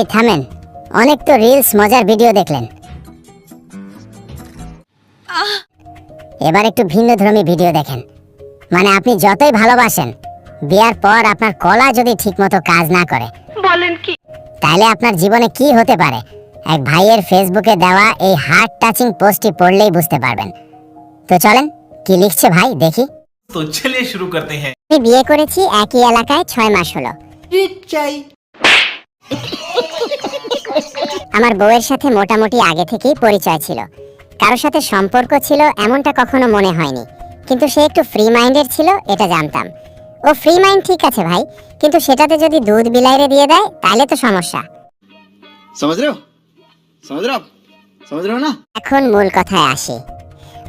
ভাই থামেন, অনেক তো রিলস মজার ভিডিও দেখলেন, এবার একটু ভিন্নধর্মী ভিডিও দেখেন। মানে আপনি যতই ভালোবাসেন, বিয়ার পর আপনার কলা যদি ঠিকমতো কাজ না করে, বলেন কি, তাহলে আপনার জীবনে কি হতে পারে এক ভাইয়ের ফেসবুকে দেওয়া এই হার্ট টাচিং পোস্টটি পড়লেই বুঝতে পারবেন। তো চলেন কি লিখছে ভাই দেখি। तो चलिए शुरू करते हैं। আমি বিয়ে করেছি একই এলাকায় 6 মাস হলো। আমার বউয়ের সাথে মোটামুটি আগে থেকেই পরিচয় ছিল, কারোর সাথে সম্পর্ক ছিল এমনটা কখনো মনে হয়নি, কিন্তু সে একটু ফ্রি মাইন্ডের ছিল এটা জানতাম। ও ফ্রি মাইন্ড ঠিক আছে ভাই, কিন্তু সেটাতে যদি দুধ বিলাইরে দিয়ে দেয় তাহলে তো সমস্যা। समझ रहे हो आप समझ रहे हो ना। এখন মূল কথায় আসি।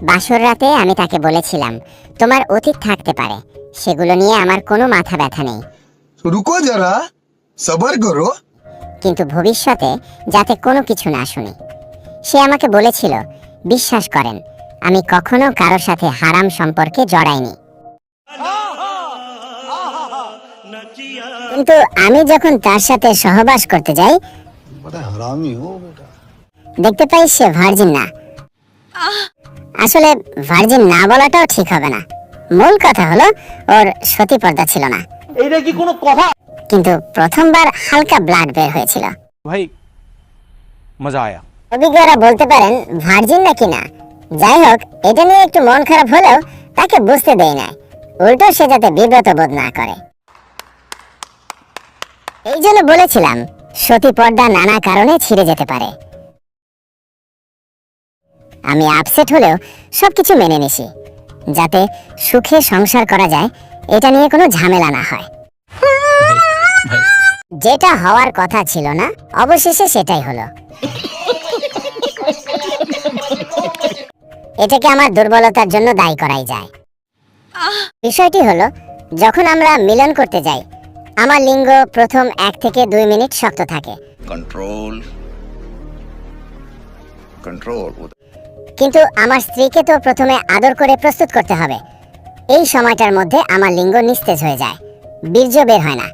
বাসর রাতে আমি তাকে বলেছিলাম তোমার অতীত থাকতে পারে, সেগুলো নিয়ে আমার কোনো মাথা ব্যথা নেই, रुको जरा सबर करो, কিন্তু ভবিষ্যতে যাতে কোনো কিছু না শুনি। সে আমাকে বলেছিল বিশ্বাস করেন আমি কখনো কারোর সাথে হারাম সম্পর্কে জড়াইনি, কিন্তু আমি যখন তার সাথে সহবাস করতে যাই बड़ा हरामी हो बेटा। দেখতে পাই সে ভার্জিন না। আসলে ভার্জিন না বলাটাও ঠিক হবে না, মূল কথা হলো ওর সতী পর্দা ছিল না। এইটা কি কোনো কথা? কিন্তু প্রথমবার হালকা ব্লাড বের হয়েছিল। ভাই মজা আয়া। অভিজ্ঞরা বলতে পারেন ভার্জিন নাকি না, যাই হোক এটা নিয়ে একটু মন খারাপ হলেও তাকে বুঝতে দেই না, উল্টো সে যাতে বিব্রত বোধ না করে। এই জন্য বলেছিলাম সতী পর্দা নানা কারণে ছিঁড়ে যেতে পারে। আমি আপসেট হলেও সবকিছু মেনে নিছি, যাতে সুখে সংসার করা যায়, এটা নিয়ে কোনো ঝামেলা না হয়। যেটা হওয়ার কথা ছিল না অবশেষে সেটাই হলো। এটাকে আমার দুর্বলতার জন্য দায়ী করাই যায়। বিষয়টি হলো যখন আমরা মিলন করতে যাই, আমার লিঙ্গ প্রথম 1 থেকে 2 মিনিট শক্ত থাকে, कंट्रोल কিন্তু আমার স্ত্রীকে তো প্রথমে আদর করে প্রস্তুত করতে হবে। এই সময়টার মধ্যে আমার লিঙ্গ নিস্তেজ হয়ে যায়, বীর্য বের হয় না।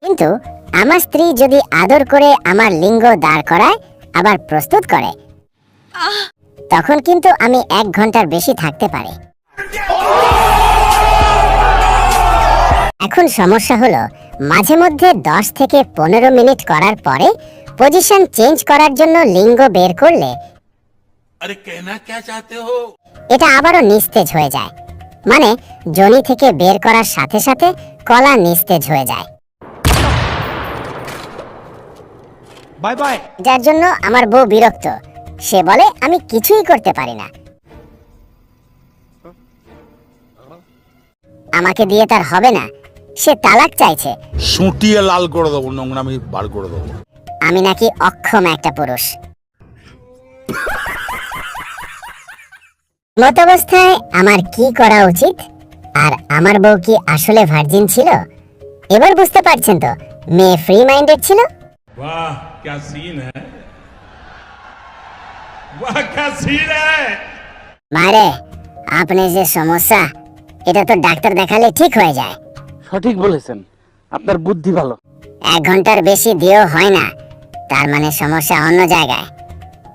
কিন্তু আমার স্ত্রী যদি আদর করে আমার লিঙ্গ দাঁড় করায় আবার প্রস্তুত করে, তখন কিন্তু আমি 1 ঘন্টার বেশি থাকতে পারি। এখন সমস্যা হলো মাঝে মধ্যে 10 থেকে 15 মিনিট করার পরে পজিশন চেঞ্জ করার জন্য লিঙ্গ বের করলে अरे कहना क्या चाहते हो? এটা আবারও নিস্তেজ হয়ে যায়, মানে যোনি থেকে বের করার সাথে সাথে কলা নিস্তেজ হয়ে যায়, বাই বাই। যার জন্য আমার বউ বিরক্ত। সে বলে আমি কিছুই করতে পারি না, আমাকে দিয়ে তার হবে না, সে তালাক চাইছে। সুটিয়ে লাল করে দেবো, নোংরামি বার করে দেবো। আমি নাকি অক্ষম একটা পুরুষ। মতাবস্থায় আমার কি করা উচিত, আর আমার বউ কি আসলে ভার্জিন ছিল? এবার বুঝতে পারছেন তো মেয়ে ফ্রি মাইন্ডেড ছিল। वाह क्या सीन है, वाह क्या सीन है। মারে আপনি যে সমস্যা, এটা তো ডাক্তার দেখালে ঠিক হয়ে যায়। সঠিক বলেছেন, আপনার বুদ্ধি ভালো। 1 ঘন্টার বেশি দিয়েও হয় না, তার মানে সমস্যা অন্য জায়গায়।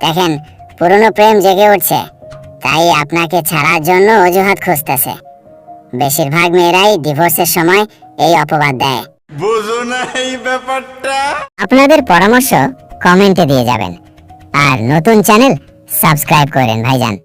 দেখেন পুরনো প্রেম জেগে উঠছে, তাই আপনাকে ছাড়ার জন্য অজুহাত খুঁজতেছে। বেশিরভাগ মেয়েরাই ডিভোর্সের সময় এই অপবাদ দেয়। বুঝো না এই ব্যাপারটা। আপনাদের পরামর্শ কমেন্টে দিয়ে যাবেন, আর নতুন চ্যানেল সাবস্ক্রাইব করেন ভাইজান।